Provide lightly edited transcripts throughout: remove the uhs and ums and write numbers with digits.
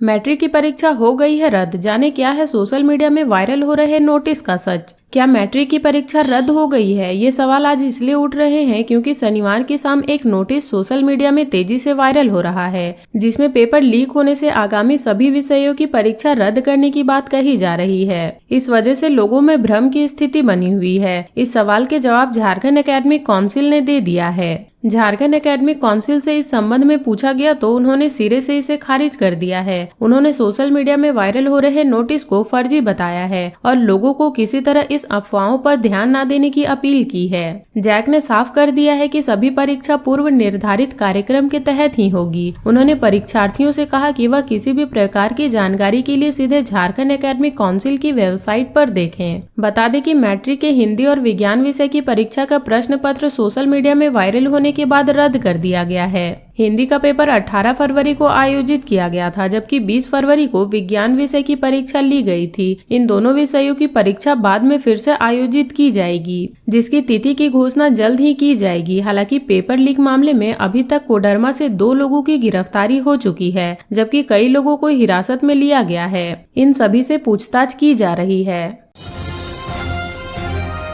Matric की परीक्षा हो गई है रद्द, जाने क्या है सोशल मीडिया में वायरल हो रहे नोटिस का सच। क्या मैट्रिक की परीक्षा रद्द हो गई है? ये सवाल आज इसलिए उठ रहे हैं क्योंकि शनिवार की शाम एक नोटिस सोशल मीडिया में तेजी से वायरल हो रहा है, जिसमें पेपर लीक होने से आगामी सभी विषयों की परीक्षा रद्द करने की बात कही जा रही है। इस वजह से लोगों में भ्रम की स्थिति बनी हुई है। इस सवाल के जवाब झारखंड एकेडमिक काउंसिल ने दे दिया है। झारखंड एकेडमिक काउंसिल से इस संबंध में पूछा गया तो उन्होंने सिरे से इसे खारिज कर दिया है। उन्होंने सोशल मीडिया में वायरल हो रहे नोटिस को फर्जी बताया है और लोगों को किसी तरह इस अफवाहों पर ध्यान न देने की अपील की है। जैक ने साफ कर दिया है कि सभी परीक्षा पूर्व निर्धारित कार्यक्रम के तहत ही होगी। उन्होंने परीक्षार्थियों से कहा कि वह किसी भी प्रकार की जानकारी के लिए सीधे झारखंड एकेडमिक काउंसिल की वेबसाइट पर देखें। बता दें कि मैट्रिक के हिंदी और विज्ञान विषय की परीक्षा का प्रश्न पत्र सोशल मीडिया में वायरल होने के बाद रद्द कर दिया गया है। हिंदी का पेपर 18 फरवरी को आयोजित किया गया था, जबकि 20 फरवरी को विज्ञान विषय की परीक्षा ली गई थी। इन दोनों विषयों की परीक्षा बाद में फिर से आयोजित की जाएगी, जिसकी तिथि की घोषणा जल्द ही की जाएगी। हालांकि पेपर लीक मामले में अभी तक कोडरमा से 2 लोगों की गिरफ्तारी हो चुकी है, जबकि कई लोगों को हिरासत में लिया गया है। इन सभी से पूछताछ की जा रही है।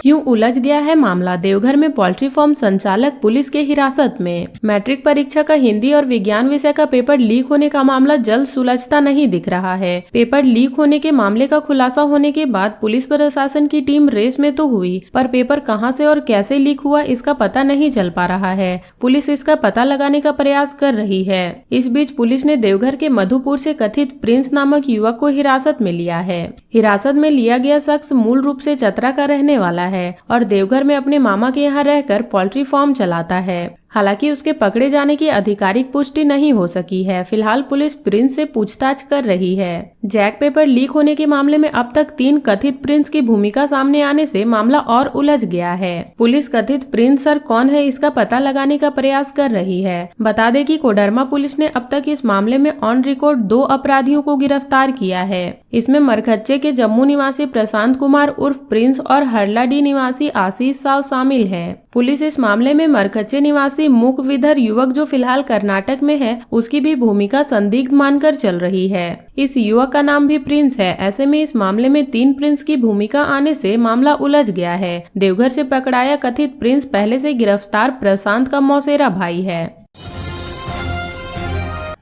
क्यों उलझ गया है मामला? देवघर में पोल्ट्री फार्म संचालक पुलिस के हिरासत में। मैट्रिक परीक्षा का हिंदी और विज्ञान विषय का पेपर लीक होने का मामला जल्द सुलझता नहीं दिख रहा है। पेपर लीक होने के मामले का खुलासा होने के बाद पुलिस प्रशासन की टीम रेस में तो हुई, पर पेपर कहां से और कैसे लीक हुआ इसका पता नहीं चल पा रहा है। पुलिस इसका पता लगाने का प्रयास कर रही है। इस बीच पुलिस ने देवघर के मधुपुर से कथित प्रिंस नामक युवक को हिरासत में लिया है। हिरासत में लिया गया शख्स मूल रूप से चतरा का रहने वाला है और देवघर में अपने मामा के यहाँ रहकर पोल्ट्री फार्म चलाता है। हालांकि उसके पकड़े जाने की आधिकारिक पुष्टि नहीं हो सकी है। फिलहाल पुलिस प्रिंस से पूछताछ कर रही है। जैक पेपर लीक होने के मामले में अब तक 3 कथित प्रिंस की भूमिका सामने आने से मामला और उलझ गया है। पुलिस कथित प्रिंस सर कौन है इसका पता लगाने का प्रयास कर रही है। बता दें कि कोडरमा पुलिस ने अब तक इस मामले में ऑन रिकॉर्ड 2 अपराधियों को गिरफ्तार किया है। इसमें मरखच्चे के जम्मू निवासी प्रशांत कुमार उर्फ प्रिंस और हरलाडी निवासी आशीष साव शामिल है। पुलिस इस मामले में मरखच्चे निवासी मूकविधर युवक जो फिलहाल कर्नाटक में है, उसकी भी भूमिका संदिग्ध मानकर चल रही है। इस युवक का नाम भी प्रिंस है। ऐसे में इस मामले में 3 प्रिंस की भूमिका आने से मामला उलझ गया है। देवघर से पकड़ाया कथित प्रिंस पहले से गिरफ्तार प्रशांत का मौसेरा भाई है।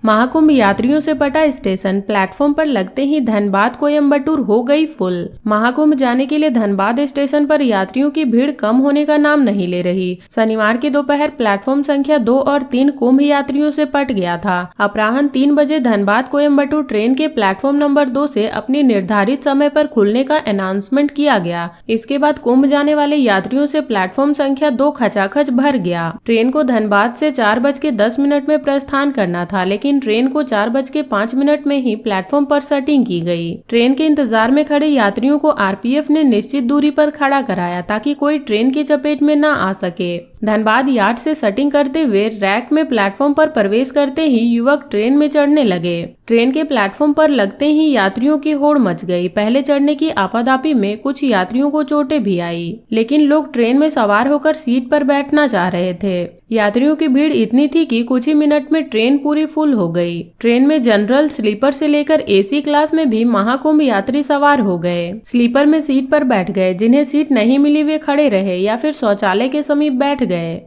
महाकुंभ यात्रियों से पटा स्टेशन, प्लेटफॉर्म पर लगते ही धनबाद कोयम्बटूर हो गई फुल। महाकुंभ जाने के लिए धनबाद स्टेशन पर यात्रियों की भीड़ कम होने का नाम नहीं ले रही। शनिवार की दोपहर प्लेटफॉर्म संख्या 2 और 3 कुंभ यात्रियों से पट गया था। अपराह्न 3 बजे धनबाद कोयम्बटूर ट्रेन के प्लेटफॉर्म नंबर 2 से अपनी निर्धारित समय पर खुलने का अनाउंसमेंट किया गया। इसके बाद कुंभ जाने वाले यात्रियों से प्लेटफॉर्म संख्या 2 खचाखच भर गया। ट्रेन को धनबाद से 4:10 में प्रस्थान करना था, लेकिन ट्रेन को 4:05 में ही प्लेटफॉर्म पर सेटिंग की गई। ट्रेन के इंतजार में खड़े यात्रियों को आरपीएफ ने निश्चित दूरी पर खड़ा कराया ताकि कोई ट्रेन की चपेट में न आ सके। धनबाद यार्ड से सेटिंग करते हुए रैक में प्लेटफॉर्म पर प्रवेश करते ही युवक ट्रेन में चढ़ने लगे। ट्रेन के प्लेटफॉर्म पर लगते ही यात्रियों की होड़ मच गई। पहले चढ़ने की आपादापी में कुछ यात्रियों को चोटें भी आई, लेकिन लोग ट्रेन में सवार होकर सीट पर बैठना चाह रहे थे। यात्रियों की भीड़ इतनी थी कि कुछ ही मिनट में ट्रेन पूरी फुल हो गई। ट्रेन में जनरल, स्लीपर से लेकर एसी क्लास में भी महाकुंभ यात्री सवार हो गए। स्लीपर में सीट पर बैठ गए, जिन्हें सीट नहीं मिली वे खड़े रहे या फिर शौचालय के समीप बैठ गए।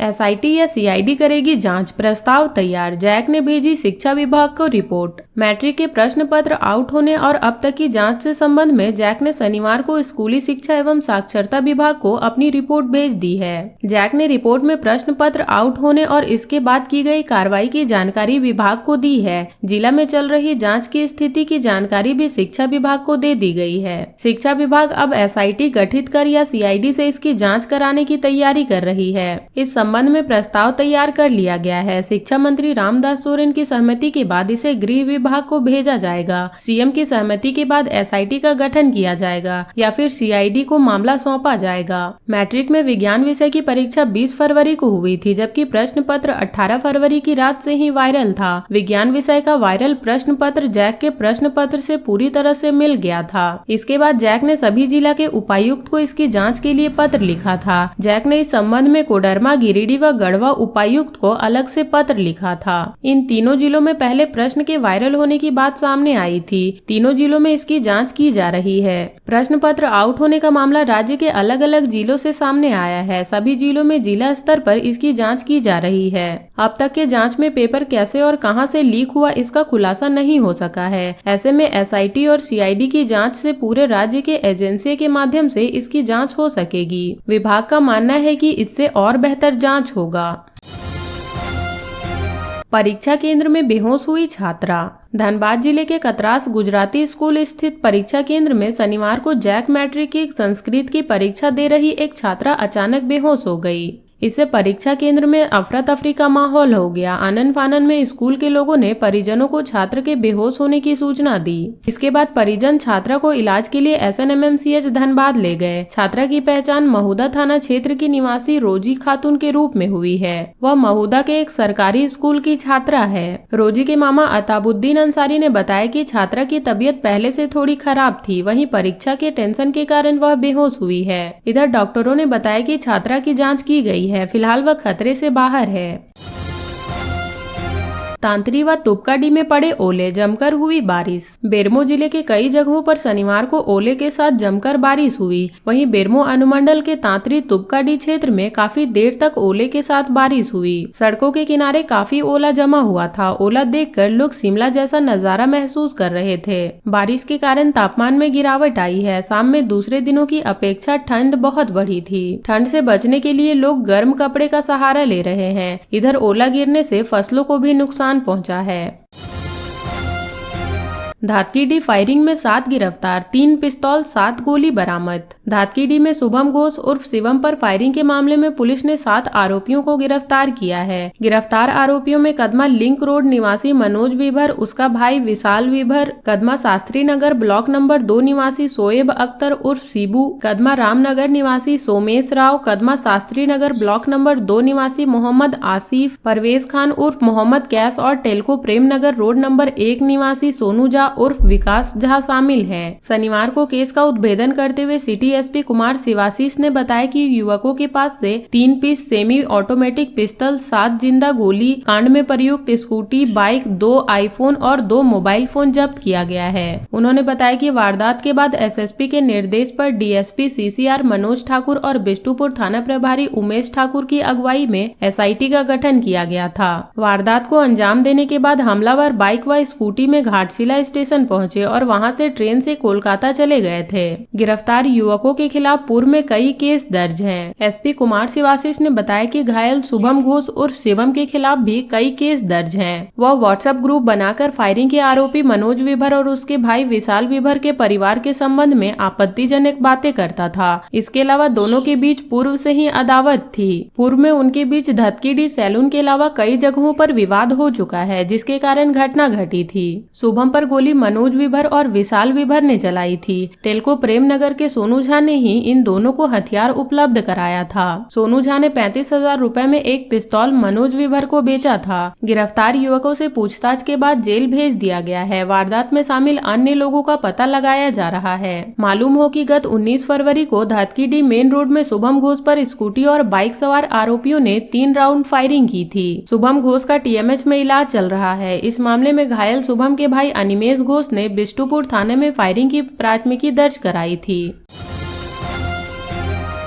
एसआईटी या सीआईडी करेगी जांच, प्रस्ताव तैयार। जैक ने भेजी शिक्षा विभाग को रिपोर्ट। मैट्रिक के प्रश्न पत्र आउट होने और अब तक की जांच से संबंध में जैक ने शनिवार को स्कूली शिक्षा एवं साक्षरता विभाग को अपनी रिपोर्ट भेज दी है। जैक ने रिपोर्ट में प्रश्न पत्र आउट होने और इसके बाद की गई कार्रवाई की जानकारी विभाग को दी है। जिला में चल रही जाँच की स्थिति की जानकारी भी शिक्षा विभाग को दे दी गई है। शिक्षा विभाग अब एसआईटी गठित कर या सीआईडी से इसकी जाँच कराने की तैयारी कर रही है। इस संबंध में प्रस्ताव तैयार कर लिया गया है। शिक्षा मंत्री रामदास सोरेन की सहमति के बाद इसे गृह विभाग को भेजा जाएगा। सीएम की सहमति के बाद एसआईटी का गठन किया जाएगा या फिर सीआईडी को मामला सौंपा जाएगा। मैट्रिक में विज्ञान विषय की परीक्षा 20 फरवरी को हुई थी, जबकि प्रश्न पत्र 18 फरवरी की रात से ही वायरल था। विज्ञान विषय का वायरल प्रश्न पत्र जैक के प्रश्न पत्र से पूरी तरह से मिल गया था। इसके बाद जैक ने सभी जिला के उपायुक्त को इसकी जाँच के लिए पत्र लिखा था। जैक ने इस संबंध में कोडरमा, गिरिडीह गिरिडीह व गढ़वा उपायुक्त को अलग से पत्र लिखा था। इन तीनों जिलों में पहले प्रश्न के वायरल होने की बात सामने आई थी। तीनों जिलों में इसकी जांच की जा रही है। प्रश्न पत्र आउट होने का मामला राज्य के अलग अलग जिलों से सामने आया है। सभी जिलों में जिला स्तर पर इसकी जांच की जा रही है। अब तक के जांच में पेपर कैसे और कहां से लीक हुआ इसका खुलासा नहीं हो सका है। ऐसे में SIT और CID की जांच से पूरे राज्य के एजेंसी के माध्यम से इसकी जांच हो सकेगी। विभाग का मानना है कि इससे और बेहतर जांच होगा। परीक्षा केंद्र में बेहोश हुई छात्रा। धनबाद जिले के कतरास गुजराती स्कूल स्थित परीक्षा केंद्र में शनिवार को जैक मैट्रिक की संस्कृत की परीक्षा दे रही एक छात्रा अचानक बेहोश हो गई। इससे परीक्षा केंद्र में अफरा तफरी का माहौल हो गया। आनन फानन में स्कूल के लोगों ने परिजनों को छात्र के बेहोश होने की सूचना दी। इसके बाद परिजन छात्रा को इलाज के लिए SNMMCH धनबाद ले गए। छात्रा की पहचान महुदा थाना क्षेत्र की निवासी रोजी खातून के रूप में हुई है। वह महुदा के एक सरकारी स्कूल की छात्रा है। रोजी के मामा अताबुद्दीन अंसारी ने बताया कि छात्रा की तबीयत पहले से थोड़ी खराब थी, वहीं परीक्षा के टेंशन के कारण वह बेहोश हुई है। इधर डॉक्टरों ने बताया कि छात्रा की जाँच की गई है। फिलहाल वह खतरे से बाहर है। तांतरी व तुपकाडी में पड़े ओले, जमकर हुई बारिश। बेरमो जिले के कई जगहों पर शनिवार को ओले के साथ जमकर बारिश हुई। वहीं बेरमो अनुमंडल के तांतरी तुपकाडी क्षेत्र में काफी देर तक ओले के साथ बारिश हुई। सड़कों के किनारे काफी ओला जमा हुआ था। ओला देखकर लोग शिमला जैसा नजारा महसूस कर रहे थे। बारिश के कारण तापमान में गिरावट आई है। शाम में दूसरे दिनों की अपेक्षा ठंड बहुत बढ़ी थी। ठंड से बचने के लिए लोग गर्म कपड़े का सहारा ले रहे हैं। इधर ओला गिरने से फसलों को भी नुकसान पहुंचा है। धातकीडीह फायरिंग में 7 गिरफ्तार, 3 पिस्तौल 7 गोली बरामद। धातकीडीह में शुभम घोष उर्फ शिवम पर फायरिंग के मामले में पुलिस ने 7 आरोपियों को गिरफ्तार किया है। गिरफ्तार आरोपियों में कदमा लिंक रोड निवासी मनोज विभर, उसका भाई विशाल विभर, कदमा शास्त्री नगर ब्लॉक नंबर 2 निवासी शोएब अख्तर उर्फ शिबू, कदमा रामनगर निवासी सोमेश राव, कदमा शास्त्री नगर ब्लॉक नंबर 2 निवासी मोहम्मद आसिफ, परवेज खान उर्फ मोहम्मद कैस और टेल्को प्रेमनगर रोड नंबर 1 निवासी सोनू झा उर्फ विकास झा शामिल हैं। शनिवार को केस का उद्भेदन करते हुए सिटी SP कुमार शिवाशीष ने बताया कि युवकों के पास से 3 पीस सेमी ऑटोमेटिक पिस्तौल, 7 जिंदा गोली, कांड में प्रयुक्त स्कूटी, बाइक, 2 आईफोन और 2 मोबाइल फोन जब्त किया गया है। उन्होंने बताया कि वारदात के बाद SSP के निर्देश पर DSP CCR मनोज ठाकुर और बिष्टुपुर थाना प्रभारी उमेश ठाकुर की अगुवाई में SIT का गठन किया गया था। वारदात को अंजाम देने के बाद हमलावर बाइक व स्कूटी में घाटशिला स्टेशन पहुंचे और वहां से ट्रेन से कोलकाता चले गए थे। गिरफ्तार युवकों के खिलाफ पूर्व में कई केस दर्ज हैं। SP कुमार शिवाशीष ने बताया कि घायल शुभम घोष उर्फ शिवम के खिलाफ भी कई केस दर्ज हैं। वह WhatsApp ग्रुप बनाकर फायरिंग के आरोपी मनोज विभर और उसके भाई विशाल विभर के परिवार के संबंध में आपत्तिजनक बातें करता था। इसके अलावा दोनों के बीच पूर्व से ही अदावत थी। पूर्व में उनके बीच धतकीडी सैलून के अलावा कई जगहों पर विवाद हो चुका है, जिसके कारण घटना घटी थी। शुभम पर गोली मनोज विभर और विशाल विभर ने चलाई थी। टेल्को प्रेमनगर के सोनू झा ने ही इन दोनों को हथियार उपलब्ध कराया था। सोनू झा ने 35,000 रुपए में एक पिस्तौल मनोज विभर को बेचा था। गिरफ्तार युवकों से पूछताछ के बाद जेल भेज दिया गया है। वारदात में शामिल अन्य लोगों का पता लगाया जा रहा है। मालूम हो कि गत 19 फरवरी को धातकीडीह मेन रोड में शुभम घोष पर स्कूटी और बाइक सवार आरोपियों ने 3 राउंड फायरिंग की थी। शुभम घोष का TMH में इलाज चल रहा है। इस मामले में घायल शुभम के भाई अनिमेश घोष ने बिष्टुपुर थाने में फायरिंग की प्राथमिकी दर्ज कराई थी।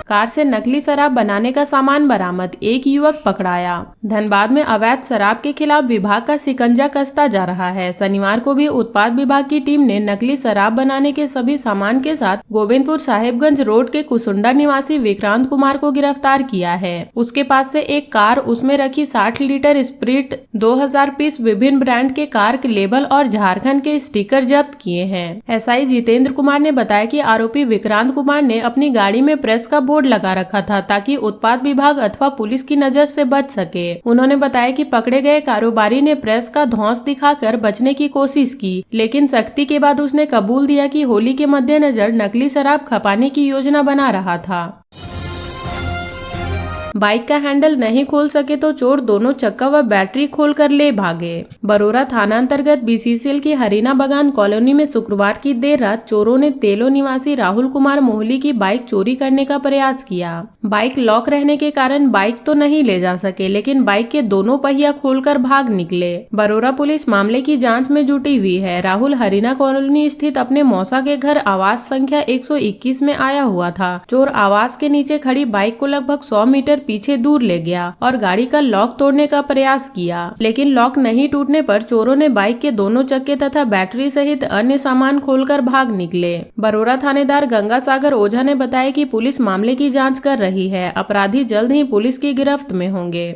कार से नकली शराब बनाने का सामान बरामद, एक युवक पकड़ाया। धनबाद में अवैध शराब के खिलाफ विभाग का शिकंजा कसता जा रहा है। शनिवार को भी उत्पाद विभाग की टीम ने नकली शराब बनाने के सभी सामान के साथ गोविंदपुर साहिबगंज रोड के कुसुंडा निवासी विक्रांत कुमार को गिरफ्तार किया है। उसके पास से एक कार, उसमें रखी 60 लीटर स्प्रिट, 2000 पीस विभिन्न ब्रांड के कार के लेबल और झारखंड के स्टिकर जब्त किए हैं। SI जितेंद्र कुमार ने बताया कि आरोपी विक्रांत कुमार ने अपनी गाड़ी में प्रेस का बोर्ड लगा रखा था ताकि उत्पाद विभाग अथवा पुलिस की नजर से बच सके। उन्होंने बताया कि पकड़े गए कारोबारी ने प्रेस का धौंस दिखाकर बचने की कोशिश की, लेकिन सख्ती के बाद उसने कबूल दिया कि होली के मद्देनजर नकली शराब खपाने की योजना बना रहा था। बाइक का हैंडल नहीं खोल सके तो चोर दोनों चक्का व बैटरी खोलकर ले भागे। बरोरा थाना अंतर्गत BCCL की हरीना बगान कॉलोनी में शुक्रवार की देर रात चोरों ने तेलो निवासी राहुल कुमार मोहली की बाइक चोरी करने का प्रयास किया। बाइक लॉक रहने के कारण बाइक तो नहीं ले जा सके, लेकिन बाइक के दोनों पहिया खोलकर भाग निकले। बरोरा पुलिस मामले की जांच में जुटी हुई है। राहुल हरीना कॉलोनी स्थित अपने मौसा के घर आवास संख्या 121 में आया हुआ था। चोर आवास के नीचे खड़ी बाइक को लगभग 100 मीटर पीछे दूर ले गया और गाड़ी का लॉक तोड़ने का प्रयास किया, लेकिन लॉक नहीं टूटने पर चोरों ने बाइक के दोनों चक्के तथा बैटरी सहित अन्य सामान खोलकर भाग निकले। बरोरा थानेदार गंगा सागर ओझा ने बताया कि पुलिस मामले की जांच कर रही है। अपराधी जल्द ही पुलिस की गिरफ्त में होंगे।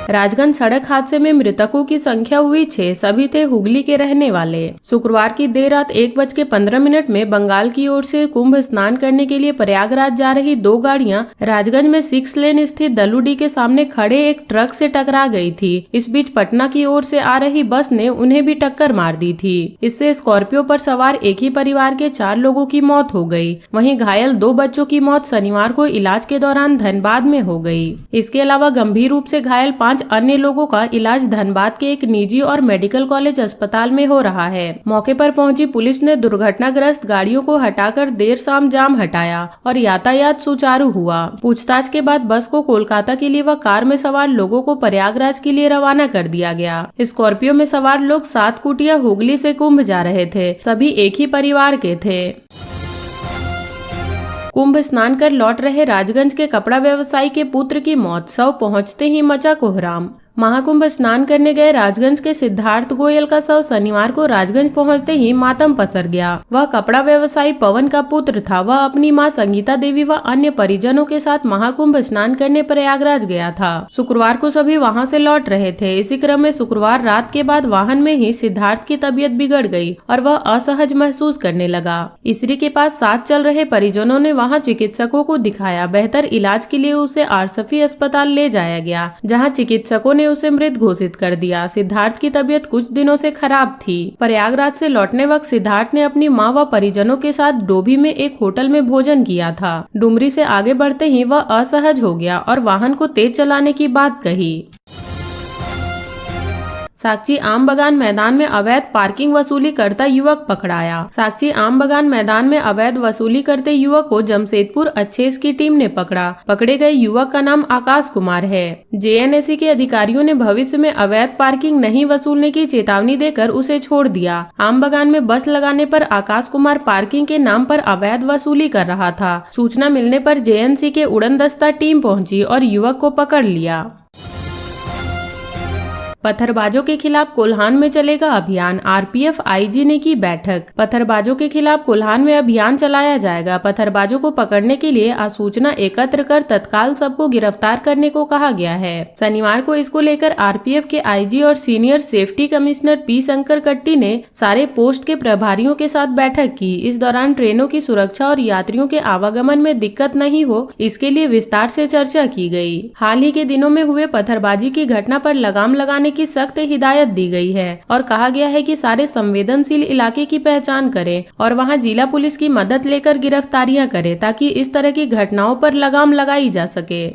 राजगंज सड़क हादसे में मृतकों की संख्या हुई 6, सभी थे हुगली के रहने वाले। शुक्रवार की देर रात 1:15 में बंगाल की ओर से कुंभ स्नान करने के लिए प्रयागराज जा रही 2 गाड़ियां राजगंज में 6 लेन स्थित दलूडी के सामने खड़े एक ट्रक से टकरा गई थी। इस बीच पटना की ओर से आ रही बस ने उन्हें भी टक्कर मार दी थी। इससे स्कॉर्पियो पर सवार एक ही परिवार के 4 लोगों की मौत हो गई। वहीं घायल 2 बच्चों की मौत शनिवार को इलाज के दौरान धनबाद में हो गई। इसके अलावा गंभीर रूप से घायल 5 अन्य लोगों का इलाज धनबाद के एक निजी और मेडिकल कॉलेज अस्पताल में हो रहा है। मौके पर पहुंची पुलिस ने दुर्घटनाग्रस्त गाड़ियों को हटाकर देर शाम जाम हटाया और यातायात सुचारू हुआ। पूछताछ के बाद बस को कोलकाता के लिए व कार में सवार लोगों को प्रयागराज के लिए रवाना कर दिया गया। स्कॉर्पियो में सवार लोग 7 कुटिया हुगली से कुंभ जा रहे थे। सभी एक ही परिवार के थे। कुंभ स्नान कर लौट रहे राजगंज के कपड़ा व्यवसायी के पुत्र की मौत, शव पहुंचते ही मचा कोहराम। महाकुंभ स्नान करने गए राजगंज के सिद्धार्थ गोयल का शव शनिवार को राजगंज पहुंचते ही मातम पसर गया। वह कपड़ा व्यवसायी पवन का पुत्र था। वह अपनी मां संगीता देवी व अन्य परिजनों के साथ महाकुंभ स्नान करने प्रयागराज गया था। शुक्रवार को सभी वहां से लौट रहे थे। इसी क्रम में शुक्रवार रात के बाद वाहन में ही सिद्धार्थ की तबीयत बिगड़ गई और वह असहज महसूस करने लगा। इसरी के पास साथ चल रहे परिजनों ने वहाँ चिकित्सकों को दिखाया। बेहतर इलाज के लिए उसे आरसफी अस्पताल ले जाया गया, जहाँ चिकित्सकों ने उसे मृत घोषित कर दिया। सिद्धार्थ की तबीयत कुछ दिनों से खराब थी। प्रयागराज से लौटने वक्त सिद्धार्थ ने अपनी मां व परिजनों के साथ डोभी में एक होटल में भोजन किया था। डुमरी से आगे बढ़ते ही वह असहज हो गया और वाहन को तेज चलाने की बात कही। साकची आम बगान मैदान में अवैध पार्किंग वसूली करता युवक पकड़ाया। साकची आम बगान मैदान में अवैध वसूली करते युवक को जमशेदपुर अच्छेस की टीम ने पकड़ा। पकड़े गए युवक का नाम आकाश कुमार है। JNSE के अधिकारियों ने भविष्य में अवैध पार्किंग नहीं वसूलने की चेतावनी देकर उसे छोड़ दिया। आम बगान में बस लगाने पर आकाश कुमार पार्किंग के नाम पर अवैध वसूली कर रहा था। सूचना मिलने पर JNSE के उड़न दस्ता टीम पहुंची और युवक को पकड़ लिया। पत्थरबाजों के खिलाफ कोल्हान में चलेगा अभियान, RPF IG ने की बैठक। पत्थरबाजों के खिलाफ कोल्हान में अभियान चलाया जाएगा। पत्थरबाजों को पकड़ने के लिए सूचना एकत्र कर तत्काल सबको गिरफ्तार करने को कहा गया है। शनिवार को इसको लेकर RPF के IG और senior safety commissioner P Shankar कट्टी ने सारे पोस्ट के प्रभारियों के साथ बैठक की। इस दौरान ट्रेनों की सुरक्षा और यात्रियों के आवागमन में दिक्कत नहीं हो, इसके लिए विस्तार से चर्चा की गई। हाल ही के दिनों में हुए पत्थरबाजी की घटना पर लगाम लगाने की सख्त हिदायत दी गई है और कहा गया है कि सारे संवेदनशील इलाके की पहचान करें और वहां जिला पुलिस की मदद लेकर गिरफ्तारियां करें, ताकि इस तरह की घटनाओं पर लगाम लगाई जा सके।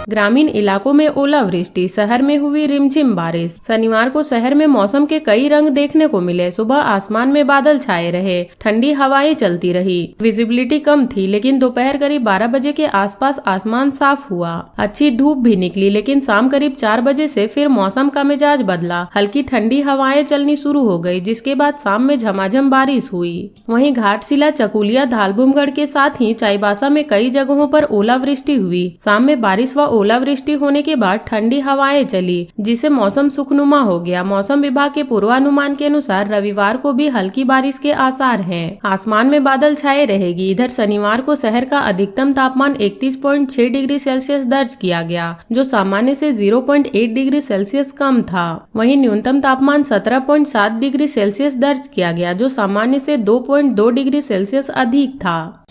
ग्रामीण इलाकों में ओलावृष्टि, शहर में हुई रिमझिम बारिश। शनिवार को शहर में मौसम के कई रंग देखने को मिले। सुबह आसमान में बादल छाए रहे, ठंडी हवाएं चलती रही, विजिबिलिटी कम थी, लेकिन दोपहर करीब 12 बजे के आसपास आसमान साफ हुआ। अच्छी धूप भी निकली, लेकिन शाम करीब 4 बजे से फिर मौसम का मिजाज बदला। हल्की ठंडी हवाएं चलनी शुरू हो गई, जिसके बाद शाम में झमाझम बारिश हुई। वहीं घाटशिला, चकुलिया, धालबुमगढ़ के साथ ही चाईबासा में कई जगहों पर ओलावृष्टि हुई। शाम में बारिश व ओलावृष्टि होने के बाद ठंडी हवाएं चली, जिससे मौसम सुखनुमा हो गया। मौसम विभाग के पूर्वानुमान के अनुसार रविवार को भी हल्की बारिश के आसार हैं। आसमान में बादल छाए रहेगी। इधर शनिवार को शहर का अधिकतम तापमान 31.6 डिग्री सेल्सियस दर्ज किया गया, जो सामान्य से 0.8 डिग्री सेल्सियस कम था। वहीं न्यूनतम तापमान 17.7 डिग्री सेल्सियस दर्ज किया गया, जो सामान्य से 2.2 डिग्री सेल्सियस अधिक था।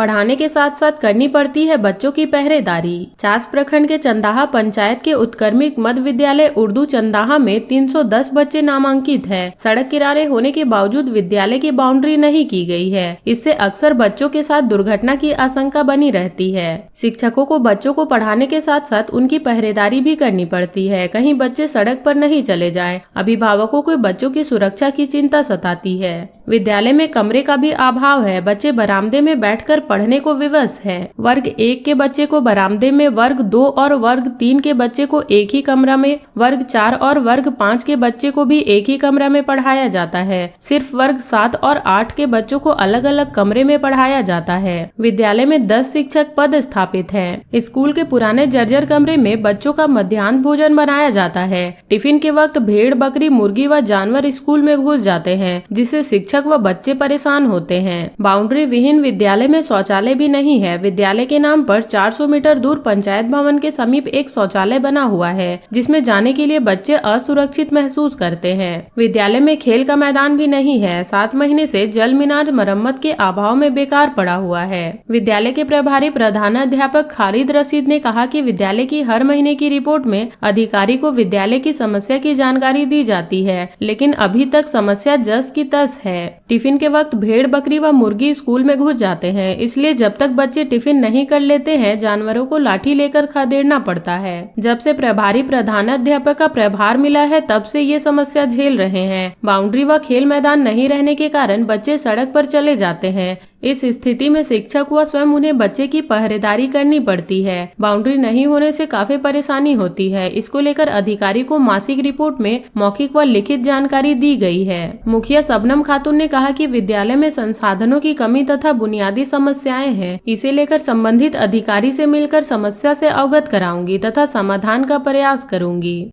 पढ़ाने के साथ साथ करनी पड़ती है बच्चों की पहरेदारी। चास प्रखंड के चंदाहा पंचायत के उत्क्रमित मध्य विद्यालय उर्दू चंदाहा में 310 बच्चे नामांकित है। सड़क किनारे होने के बावजूद विद्यालय की बाउंड्री नहीं की गई है। इससे अक्सर बच्चों के साथ दुर्घटना की आशंका बनी रहती है। शिक्षकों को बच्चों को पढ़ाने के साथ साथ उनकी पहरेदारी भी करनी पड़ती है, कहीं बच्चे सड़क पर नहीं चले जाएं। अभिभावकों को बच्चों की सुरक्षा की चिंता सताती है। विद्यालय में कमरे का भी अभाव है। बच्चे बरामदे में बैठकर पढ़ने को विवश हैं। वर्ग 1 के बच्चे को बरामदे में, वर्ग 2 और वर्ग 3 के बच्चे को एक ही कमरा में, वर्ग 4 और वर्ग 5 के बच्चे को भी एक ही कमरा में पढ़ाया जाता है। सिर्फ वर्ग 7 और 8 के बच्चों को अलग अलग कमरे में पढ़ाया जाता है। विद्यालय में 10 शिक्षक पद स्थापित हैं। स्कूल के पुराने जर्जर कमरे में बच्चों का मध्याह्न भोजन बनाया जाता है। टिफिन के वक्त भेड़, बकरी, मुर्गी व जानवर स्कूल में घुस जाते हैं, जिससे शिक्षक व बच्चे परेशान होते हैं। बाउंड्री विहीन विद्यालय में शौचालय भी नहीं है। विद्यालय के नाम पर 400 मीटर दूर पंचायत भवन के समीप एक शौचालय बना हुआ है, जिसमें जाने के लिए बच्चे असुरक्षित महसूस करते हैं। विद्यालय में खेल का मैदान भी नहीं है। 7 महीने से जल मीनार मरम्मत के अभाव में बेकार पड़ा हुआ है। विद्यालय के प्रभारी प्रधानाध्यापक खालिद रशीद ने कहा कि विद्यालय की हर महीने की रिपोर्ट में अधिकारी को विद्यालय की समस्या की जानकारी दी जाती है, लेकिन अभी तक समस्या जस की तस है। टिफिन के वक्त भेड़, बकरी व मुर्गी स्कूल में घुस जाते हैं, इसलिए जब तक बच्चे टिफिन नहीं कर लेते हैं, जानवरों को लाठी लेकर खदेड़ना पड़ता है। जब से प्रभारी प्रधानाध्यापक का प्रभार मिला है, तब से ये समस्या झेल रहे हैं। बाउंड्री व खेल मैदान नहीं रहने के कारण बच्चे सड़क पर चले जाते हैं। इस स्थिति में शिक्षक व स्वयं उन्हें बच्चे की पहरेदारी करनी पड़ती है। बाउंड्री नहीं होने से काफी परेशानी होती है। इसको लेकर अधिकारी को मासिक रिपोर्ट में मौखिक व लिखित जानकारी दी गई है। मुखिया शबनम खातून ने कहा कि विद्यालय में संसाधनों की कमी तथा बुनियादी समस्याएं हैं। इसे लेकर संबंधित अधिकारी से मिलकर समस्या से अवगत कराऊंगी तथा समाधान का प्रयास करूंगी।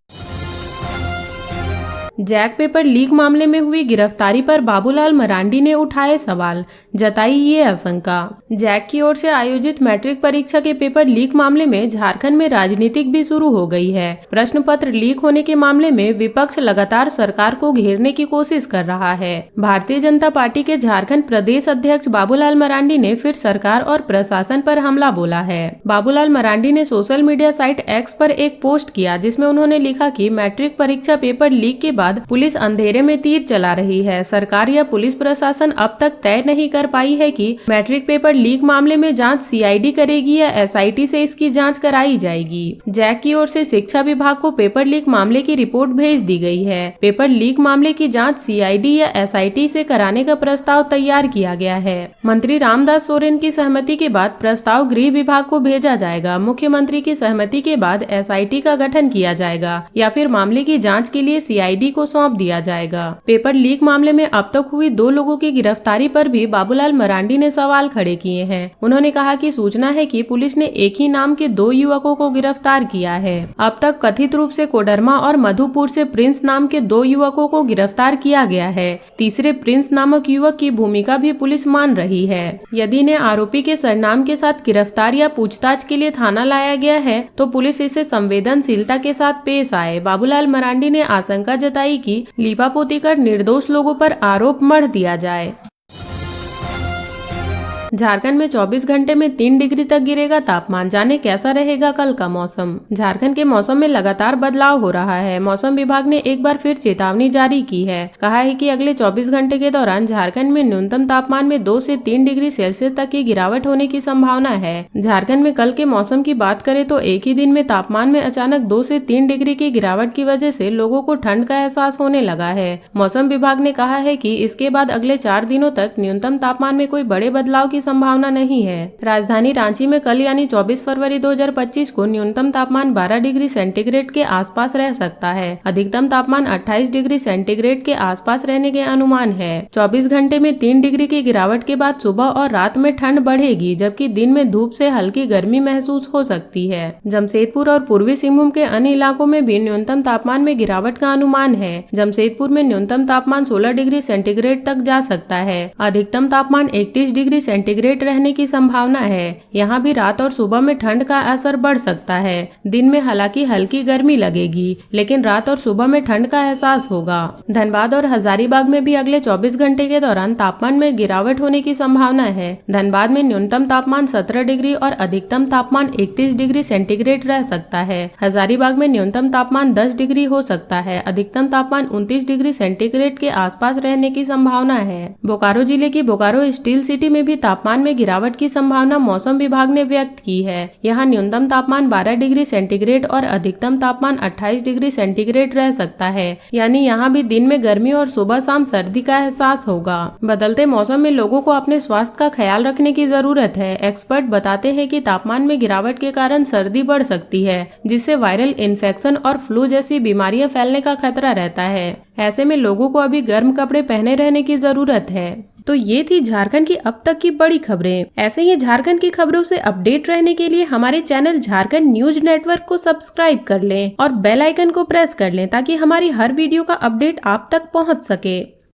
जैक पेपर लीक मामले में हुई गिरफ्तारी पर बाबूलाल मरांडी ने उठाए सवाल, जताई ये आशंका। जैक की ओर से आयोजित मैट्रिक परीक्षा के पेपर लीक मामले में झारखंड में राजनीतिक भी शुरू हो गई है। प्रश्न पत्र लीक होने के मामले में विपक्ष लगातार सरकार को घेरने की कोशिश कर रहा है। भारतीय जनता पार्टी के झारखंड प्रदेश अध्यक्ष बाबूलाल मरांडी ने फिर सरकार और प्रशासन पर हमला बोला है। बाबूलाल मरांडी ने सोशल मीडिया साइट एक्स पर एक पोस्ट किया, जिसमें उन्होंने लिखा कि मैट्रिक परीक्षा पेपर लीक के बाद पुलिस अंधेरे में तीर चला रही है। सरकार या पुलिस प्रशासन अब तक तय नहीं कर पाई है कि मैट्रिक पेपर लीक मामले में जांच सीआईडी करेगी या एसआईटी से इसकी जांच कराई जाएगी। जैक की ओर से शिक्षा विभाग को पेपर लीक मामले की रिपोर्ट भेज दी गई है। पेपर लीक मामले की जांच सीआईडी या एसआईटी से कराने का प्रस्ताव तैयार किया गया है। मंत्री रामदास सोरेन की सहमति के बाद प्रस्ताव गृह विभाग को भेजा जाएगा। मुख्यमंत्री की सहमति के बाद एसआईटी का गठन किया जाएगा या फिर मामले की जाँच के लिए सीआईडी को सौंप दिया जाएगा। पेपर लीक मामले में अब तक हुई 2 लोगों की गिरफ्तारी पर भी बाबूलाल मरांडी ने सवाल खड़े किए हैं। उन्होंने कहा कि सूचना है कि पुलिस ने एक ही नाम के 2 युवकों को गिरफ्तार किया है। अब तक कथित रूप से कोडरमा और मधुपुर से प्रिंस नाम के 2 युवकों को गिरफ्तार किया गया है। तीसरे प्रिंस नामक युवक की भूमिका भी पुलिस मान रही है। यदि इन्हें आरोपी के सरनाम के साथ गिरफ्तार या पूछताछ के लिए थाना लाया गया है, तो पुलिस इसे संवेदनशीलता के साथ पेश आए। बाबूलाल मरांडी ने आशंका जताई कि लीपापोती कर निर्दोष लोगों पर आरोप मढ़ दिया जाए। झारखंड में 24 घंटे में 3 डिग्री तक गिरेगा तापमान। जाने कैसा रहेगा कल का मौसम। झारखंड के मौसम में लगातार बदलाव हो रहा है। मौसम विभाग ने एक बार फिर चेतावनी जारी की है। कहा है कि अगले 24 घंटे के दौरान झारखंड में न्यूनतम तापमान में 2 से 3 डिग्री सेल्सियस तक की गिरावट होने की संभावना है। झारखंड में कल के मौसम की बात करें तो एक ही दिन में तापमान में अचानक 2 से 3 डिग्री की गिरावट की वजह से लोगों को ठंड का एहसास होने लगा है। मौसम विभाग ने कहा है कि इसके बाद अगले 4 दिनों तक न्यूनतम तापमान में कोई बड़े बदलाव की संभावना नहीं है। राजधानी रांची में कल यानी 24 फरवरी 2025 को न्यूनतम तापमान 12 डिग्री सेंटीग्रेड के आसपास रह सकता है। अधिकतम तापमान 28 डिग्री सेंटीग्रेड के आसपास रहने के अनुमान है। 24 घंटे में 3 डिग्री की गिरावट के बाद सुबह और रात में ठंड बढ़ेगी, जबकि दिन में धूप से हल्की गर्मी महसूस हो सकती है। जमशेदपुर और पूर्वी सिंहभूम के अन्य इलाकों में भी न्यूनतम तापमान में गिरावट का अनुमान है। जमशेदपुर में न्यूनतम तापमान 16 डिग्री सेंटीग्रेड तक जा सकता है। अधिकतम तापमान 31 डिग्री सेंटीग्रेड सेंटीग्रेड रहने की संभावना है। यहाँ भी रात और सुबह में ठंड का असर बढ़ सकता है। दिन में हालांकि हल्की गर्मी लगेगी, लेकिन रात और सुबह में ठंड का एहसास होगा। धनबाद और हजारीबाग में भी अगले 24 घंटे के दौरान तापमान में गिरावट होने की संभावना है। धनबाद में न्यूनतम तापमान 17 डिग्री और अधिकतम तापमान 31 डिग्री सेंटीग्रेड रह सकता है। हजारीबाग में न्यूनतम तापमान 10 डिग्री हो सकता है, अधिकतम तापमान 29 डिग्री सेंटीग्रेड के आसपास रहने की संभावना है। बोकारो जिले की बोकारो स्टील सिटी में भी तापमान में गिरावट की संभावना मौसम विभाग ने व्यक्त की है। यहाँ न्यूनतम तापमान 12 डिग्री सेंटीग्रेड और अधिकतम तापमान 28 डिग्री सेंटीग्रेड रह सकता है। यानी यहाँ भी दिन में गर्मी और सुबह शाम सर्दी का एहसास होगा। बदलते मौसम में लोगों को अपने स्वास्थ्य का ख्याल रखने की जरूरत है। एक्सपर्ट बताते हैं कि तापमान में गिरावट के कारण सर्दी बढ़ सकती है, जिससे वायरल इन्फेक्शन और फ्लू जैसी बीमारियां फैलने का खतरा रहता है। ऐसे में लोगों को अभी गर्म कपड़े पहने रहने की जरूरत है। तो ये थी झारखंड की अब तक की बड़ी खबरें। ऐसे ही झारखंड की खबरों से अपडेट रहने के लिए हमारे चैनल झारखंड न्यूज नेटवर्क को सब्सक्राइब कर लें और बेल आइकन को प्रेस कर लें ताकि हमारी हर वीडियो का अपडेट आप तक पहुंच सके।